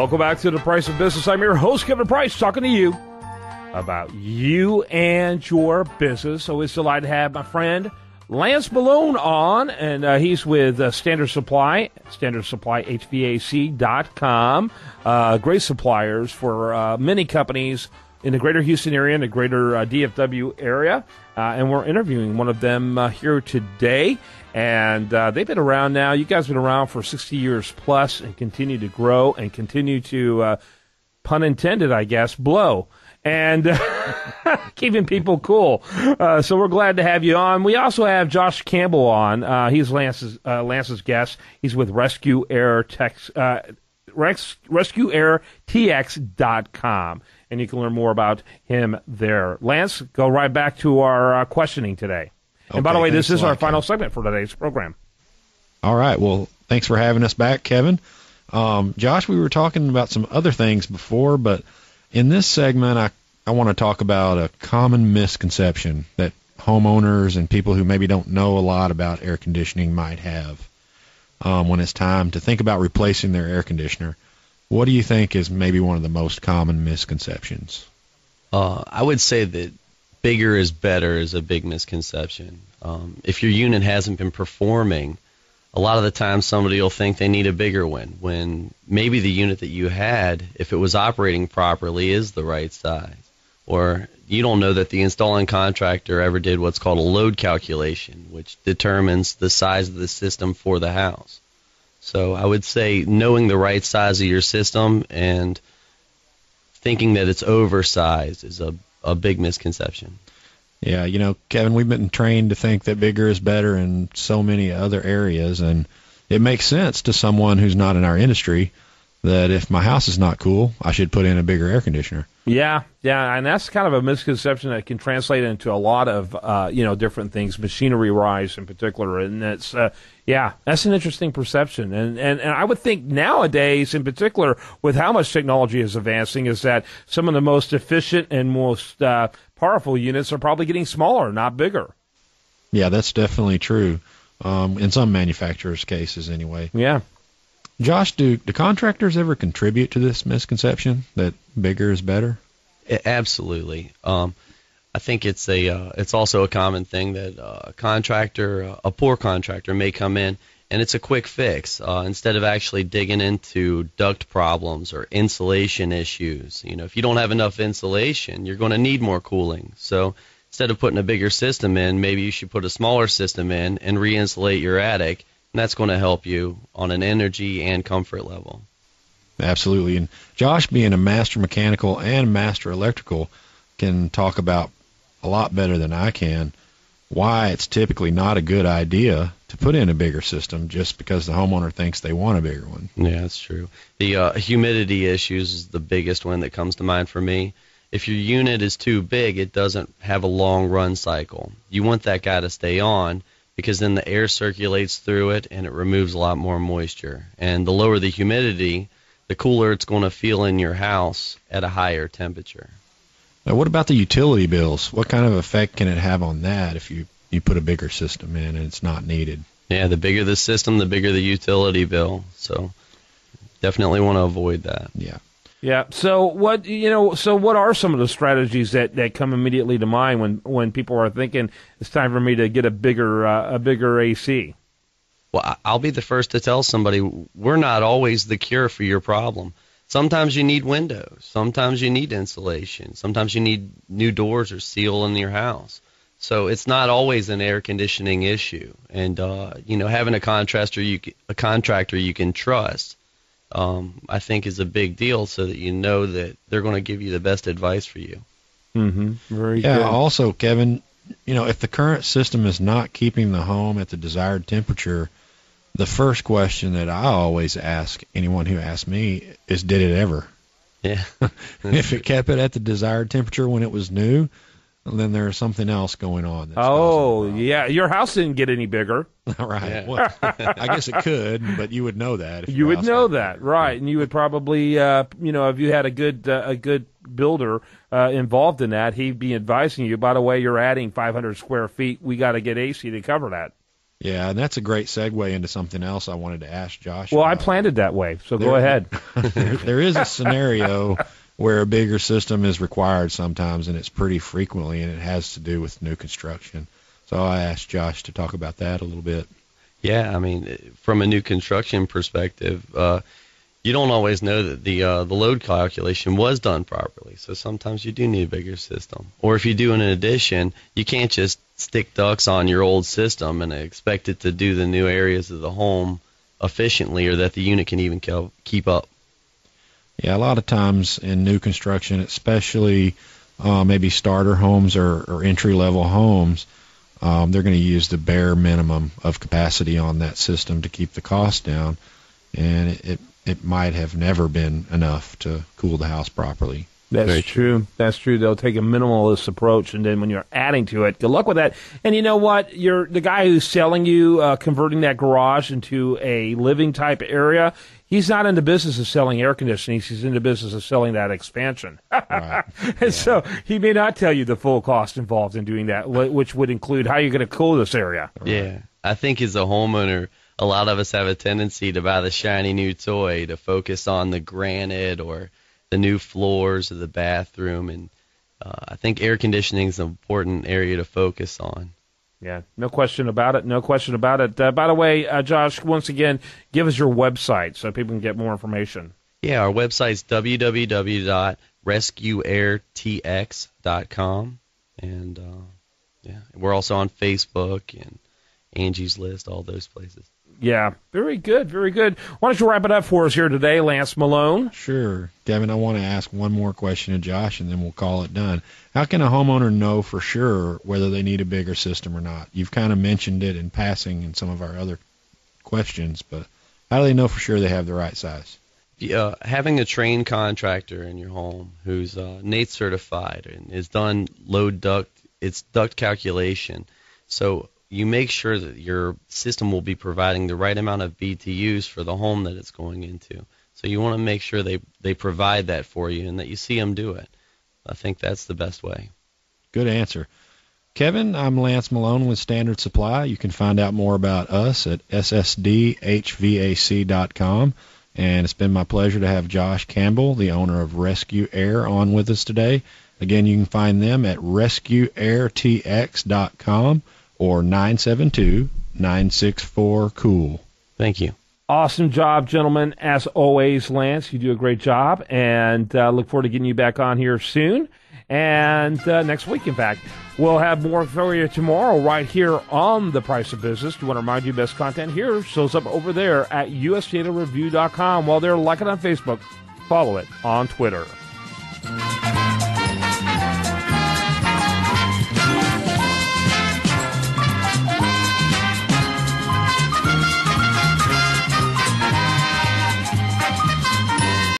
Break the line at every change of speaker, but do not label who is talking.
Welcome back to The Price of Business. I'm your host, Kevin Price, talking to you about you and your business. Always delighted to have my friend Lance Malone on, and he's with Standard Supply, standardsupplyhvac.com. Great suppliers for many companies in the greater Houston area and the greater DFW area. And we're interviewing one of them here today. And they've been around now. You guys have been around for 60 years plus and continue to grow and continue to, pun intended, I guess, blow. And keeping people cool. So we're glad to have you on. We also have Josh Campbell on. He's Lance's guest. He's with RescueAirTX.com. And you can learn more about him there. Lance, go right back to our questioning today. And by the way, this is our final segment for today's program.
All right. Well, thanks for having us back, Kevin. Josh, we were talking about some other things before, but in this segment, I want to talk about a common misconception that homeowners and people who maybe don't know a lot about air conditioning might have when it's time to think about replacing their air conditioner. What do you think is maybe one of the most common misconceptions?
I would say that bigger is better is a big misconception. If your unit hasn't been performing, a lot of the time somebody will think they need a bigger one when maybe the unit that you had, if it was operating properly, is the right size. Or you don't know that the installing contractor ever did what's called a load calculation, which determines the size of the system for the house. So I would say knowing the right size of your system and thinking that it's oversized is a big misconception.
Yeah, you know, Kevin, we've been trained to think that bigger is better in so many other areas, and it makes sense to someone who's not in our industry that if my house is not cool, I should put in a bigger air conditioner.
Yeah, and that's kind of a misconception that can translate into a lot of, different things, machinery-wise in particular, and it's, that's an interesting perception. And I would think nowadays, in particular, with how much technology is advancing, is that some of the most efficient and most powerful units are probably getting smaller, not bigger.
Yeah, that's definitely true, in some manufacturers' cases anyway.
Yeah.
Josh, do contractors ever contribute to this misconception that bigger is better?
Absolutely. I think it's also a common thing that a poor contractor may come in and it's a quick fix instead of actually digging into duct problems or insulation issues. You know, if you don't have enough insulation, you're going to need more cooling. So instead of putting a bigger system in, maybe you should put a smaller system in and re-insulate your attic. And that's going to help you on an energy and comfort level.
Absolutely. And Josh, being a master mechanical and master electrical, can talk about a lot better than I can why it's typically not a good idea to put in a bigger system just because the homeowner thinks they want a bigger one.
Yeah, that's true. The humidity issues is the biggest one that comes to mind for me. If your unit is too big, it doesn't have a long run cycle. You want that guy to stay on, because then the air circulates through it and it removes a lot more moisture. And the lower the humidity, the cooler it's going to feel in your house at a higher temperature.
Now, what about the utility bills? What kind of effect can it have on that if you put a bigger system in and it's not needed?
Yeah, the bigger the system, the bigger the utility bill. So definitely want to avoid that.
Yeah.
Yeah. So what are some of the strategies that come immediately to mind when people are thinking it's time for me to get a bigger AC?
Well, I'll be the first to tell somebody we're not always the cure for your problem. Sometimes you need windows. Sometimes you need insulation. Sometimes you need new doors or seal in your house. So it's not always an air conditioning issue. And having a contractor you can trust, I think is a big deal, so that you know that they're going to give you the best advice for you.
Mm-hmm. Very good.
Yeah. Also, Kevin, if the current system is not keeping the home at the desired temperature, the first question that I always ask anyone who asks me is, did it ever?
Yeah.
If it kept it at the desired temperature when it was new, then there's something else going on.
Yeah. Your house didn't get any bigger.
Right.
Yeah.
Well, I guess it could, but you would know that. If
you would know that, right? And you would probably, if you had a good builder involved in that, he'd be advising you. By the way, you're adding 500 square feet. We got to get AC to cover that.
Yeah, and that's a great segue into something else I wanted to ask Josh
Well, I
about.
planned it that way, so go ahead.
There is a scenario where a bigger system is required sometimes, and it's pretty frequently, and it has to do with new construction. So I asked Josh to talk about that a little bit.
Yeah, I mean, from a new construction perspective, you don't always know that the load calculation was done properly. So sometimes you do need a bigger system. Or if you do an addition, you can't just stick ducts on your old system and expect it to do the new areas of the home efficiently, or that the unit can even keep up.
Yeah, a lot of times in new construction, especially maybe starter homes or entry-level homes, they're going to use the bare minimum of capacity on that system to keep the cost down, and it might have never been enough to cool the house properly.
That's true. That's true. They'll take a minimalist approach, and then when you're adding to it, good luck with that. And you know what? You're the guy who's selling you, converting that garage into a living type area. He's not in the business of selling air conditioning. He's in the business of selling that expansion.
Right.
And so he may not tell you the full cost involved in doing that, which would include how you're going to cool this area.
Right. Yeah. I think as a homeowner, a lot of us have a tendency to buy the shiny new toy, to focus on the granite or the new floors of the bathroom. And I think air conditioning is an important area to focus on.
Yeah, no question about it. No question about it. By the way, Josh, once again, give us your website so people can get more information.
Yeah, our website's www.rescueairtx.com. And, we're also on Facebook and Angie's List, all those places.
Yeah, very good, very good. Why don't you wrap it up for us here today, Lance Malone?
Sure. Devin, I want to ask one more question to Josh, and then we'll call it done. How can a homeowner know for sure whether they need a bigger system or not? You've kind of mentioned it in passing in some of our other questions, but how do they know for sure they have the right size?
Having a trained contractor in your home who's NATE certified and has done it's duct calculation. So you make sure that your system will be providing the right amount of BTUs for the home that it's going into. So you want to make sure they provide that for you and that you see them do it. I think that's the best way.
Good answer. Kevin, I'm Lance Malone with Standard Supply. You can find out more about us at ssdhvac.com. And it's been my pleasure to have Josh Campbell, the owner of Rescue Air, on with us today. Again, you can find them at rescueairtx.com. or 972-964-COOL.
Thank you.
Awesome job, gentlemen. As always, Lance, you do a great job, and look forward to getting you back on here soon. And next week, in fact, we'll have more for you tomorrow right here on The Price of Business. Do want to remind you, best content here shows up over there at usdatareview.com. While they're like it on Facebook, follow it on Twitter.